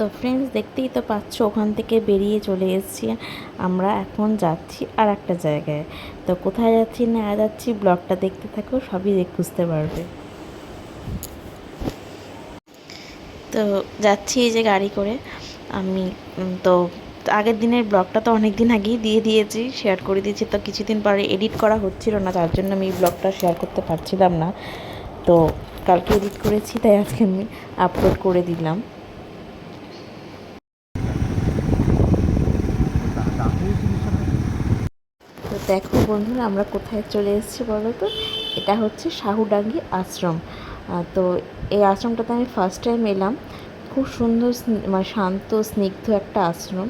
তো ফ্রেন্ডস, দেখতেই তো পাচ্ছ ওখান থেকে বেরিয়ে চলে এসেছি। আমরা এখন যাচ্ছি আর একটা জায়গায়। তো কোথায় যাচ্ছি না যাচ্ছি ব্লগটা দেখতে থাকো, সবই বুঝতে পারবে। তো যাচ্ছি এই যে গাড়ি করে আমি। তো আগের দিনের ব্লগটা তো অনেক দিন আগেই দিয়ে দিয়েছি, শেয়ার করে দিয়েছি। তো কিছুদিন পরে এডিট করা হচ্ছিল না, তার জন্য আমি এই ব্লগটা শেয়ার করতে পারছিলাম না। তো কালকে এডিট করেছি, তাই আজকে আমি আপলোড করে দিলাম। তো দেখো বন্ধুরা, আমরা কোথায় চলে এসেছি বলো তো। এটা হচ্ছে শাহুডাঙ্গি আশ্রম। তো এই আশ্রমটাতে আমি ফার্স্ট টাইম এলাম। খুব সুন্দর, মানে শান্ত স্নিগ্ধ একটা আশ্রম।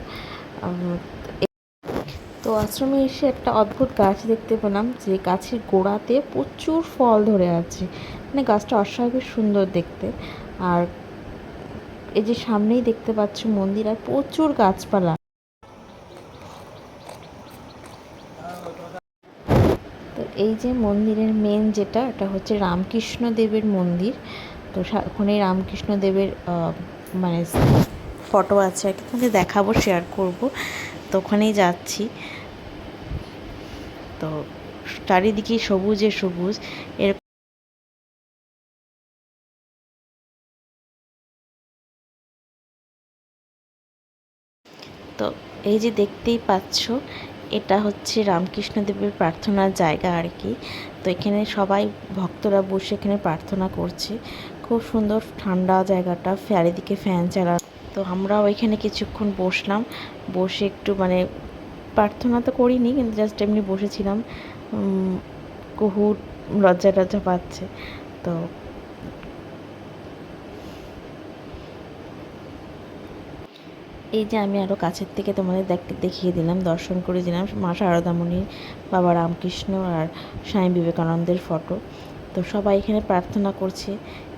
তো আশ্রমে এসে একটা অদ্ভুত গাছ দেখতে পেলাম, যে গাছের গোড়াতে প্রচুর ফল ধরে আছে। মানে গাছটা অস্বাভাবিক সুন্দর দেখতে। আর এই যে সামনেই দেখতে পাচ্ছ মন্দির, আর প্রচুর গাছপালা। তো এই যে মন্দিরের মেন যেটা, এটা হচ্ছে রামকৃষ্ণ দেবের মন্দির। তো ওখানে রামকৃষ্ণ দেবের মানে ফটো আছে আর কি, তোমাকে দেখাবো, শেয়ার করব। তো ওখানেই যাচ্ছি। তো চারিদিকে সবুজে সবুজ। এর তো এই যে দেখতেই পাচ্ছ, এটা হচ্ছে রামকৃষ্ণদেবের প্রার্থনার জায়গা আর কি। তো এখানে সবাই ভক্তরা বসে এখানে প্রার্থনা করছে। খুব সুন্দর ঠান্ডা জায়গাটা, চারিদিকে ফ্যান চালা। তো আমরাও এখানে কিছুক্ষণ বসলাম, বসে একটু মানে প্রার্থনা তো করিনি, কিন্তু জাস্ট এমনি বসেছিলাম। কুহু লজ্জা টজ্জা পাচ্ছে। তো এই যে আমি আরও কাছের থেকে তোমাদের দেখিয়ে দিলাম, দর্শন করে দিলাম মা শারদামণির, বাবা রামকৃষ্ণ আর স্বামী বিবেকানন্দের ফটো। তো সবাই এখানে প্রার্থনা করছে।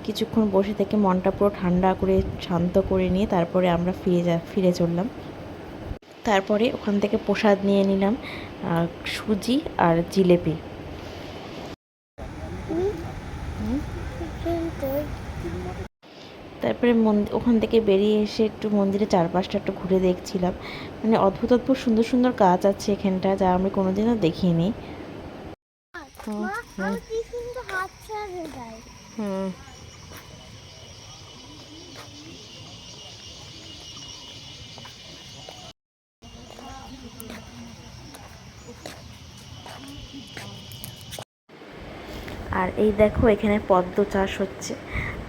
কিছুক্ষণ বসে থেকে মনটা পুরো ঠান্ডা করে শান্ত করে নিয়ে তারপরে আমরা ফিরে চললাম। তারপরে ওখান থেকে প্রসাদ নিয়ে নিলাম, সুজি আর জিলেপি। তারপরে ওখান থেকে বেরিয়ে এসে একটু মন্দিরের চারপাশটা একটু ঘুরে দেখছিলাম। মানে অদ্ভুত অদ্ভুত সুন্দর সুন্দর গাছ আছে এখানটা, যা আমি কোনোদিনও দেখিনি। হুম। আর এই দেখো এখানে পদ্ম চাষ হচ্ছে।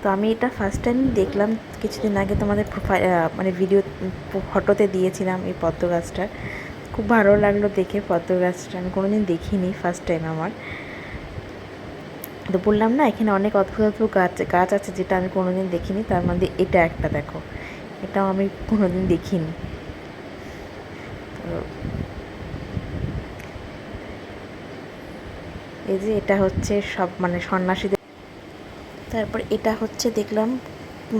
তো আমি এটা ফার্স্ট টাইম দেখলাম, কিছুদিন আগে তোমাদের মানে ভিডিও ফটোতে দিয়েছিলাম এই পদ্ম গাছটা। খুব ভালো লাগলো দেখে পদ্ম গাছটা, আমি কোনোদিন দেখিনি, ফার্স্ট টাইম আমার। তো বললাম না, এখানে অনেক অদ্ভুত অদ্ভুত গাছ আছে যেটা আমি কোনোদিন দেখিনি। তার মধ্যে এটা একটা দেখো, এটাও আমি কোনোদিন দেখিনি। তো এই যে এটা হচ্ছে সব মানে সন্ন্যাসীদের। তারপর এটা হচ্ছে দেখলাম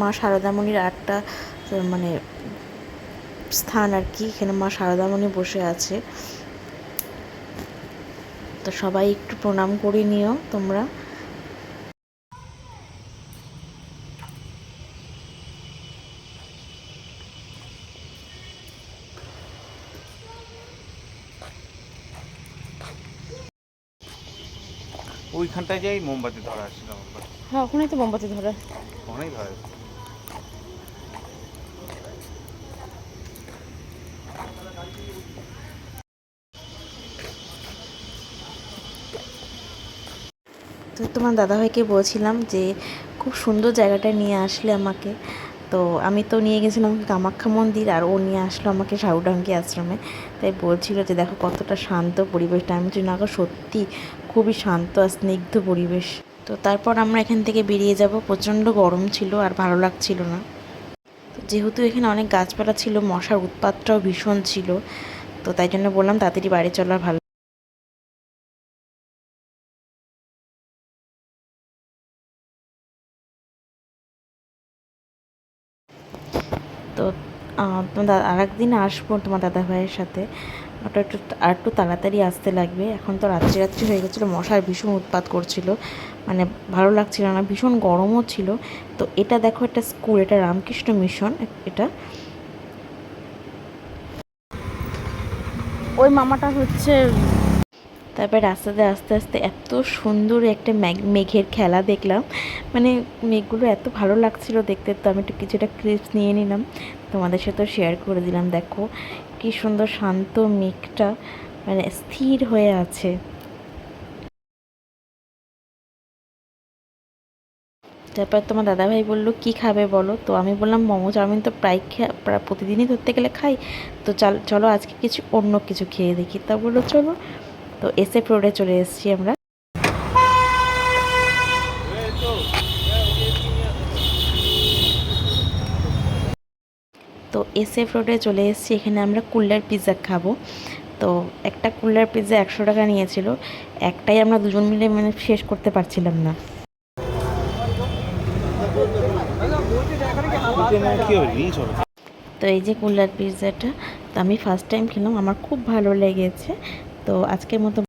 মা শারদামণির আটটা মানে স্থান আর কি। এখানে মা শারদামণি বসে আছে। তো সবাই একটু প্রণাম করে নিও তোমরা। ওইখানটায় যাই মোমবাতি ধরা আসছিল আমরা। হ্যাঁ, ওখানেই তো মোমবাতি ধরা। ওখানেই ধরে। তো তোমার দাদাভাইকে বলছিলাম যে খুব সুন্দর জায়গাটা নিয়ে আসলে আমাকে। তো আমি তো নিয়ে গেছিলাম কামাখ্যা মন্দির, আর ও নিয়ে আসলো আমাকে শাহুডাঙ্গি আশ্রমে। তাই বলছিল যে দেখো কতটা শান্ত পরিবেশটা। আমি বলছি না গো, সত্যি খুবই শান্ত আর স্নিগ্ধ পরিবেশ। তো তারপর আমরা এখান থেকে বেরিয়ে যাব। প্রচণ্ড গরম ছিল আর ভালো লাগছিল না। তো যেহেতু এখানে অনেক গাছপালা ছিল, মশার উৎপাতটাও ভীষণ ছিল। তো তাই জন্য বললাম তাড়াতাড়ি বাড়ি চলার ভালো। তো তোমার আর একদিন আসবো তোমার দাদাভাইয়ের সাথে। ওটা একটু আর একটু তাড়াতাড়ি আসতে লাগবে। এখন তো রাত্রি রাত্রি হয়ে গেছিলো, মশার ভীষণ উৎপাত করছিল। মানে ভালো লাগছিল না, ভীষণ গরমও ছিল। তো এটা দেখো, একটা স্কুল, এটা রামকৃষ্ণ মিশন এটা। ওই মামাটা হচ্ছে। তারপর রাস্তাতে আস্তে আস্তে এত সুন্দর একটা মেঘের খেলা দেখলাম, মানে মেঘগুলো এত ভালো লাগছিল দেখতে। তো আমি একটু কিছুটা ক্লিপস নিয়ে নিলাম, তোমাদের সাথেও শেয়ার করে দিলাম। দেখো কি সুন্দর শান্ত মেঘটা, মানে স্থির হয়ে আছে। তারপর তোমার দাদাভাই বললো কি খাবে বলো, তো আমি বললাম মোমো চাউমিন তো প্রায় প্রতিদিনই ধরতে গেলে খাই, তো চলো আজকে কিছু অন্য কিছু খেয়ে দেখি। তা বললো চলো। তো SF রোডে চলে এসেছি আমরা। তো SF রোডে চলে এসেছি, এখানে আমরা কুল্লার পিৎজা খাবো। তো একটা কুল্লার পিৎজা 100 টাকা নিয়েছিল, একটাই আমরা দুজন মিলে মানে শেষ করতে পারছিলাম না। তো এই যে কুল্লার পিৎজাটা, তো আমি ফার্স্ট টাইম খেলাম, আমার খুব ভালো লেগেছে। তো আজকের মতো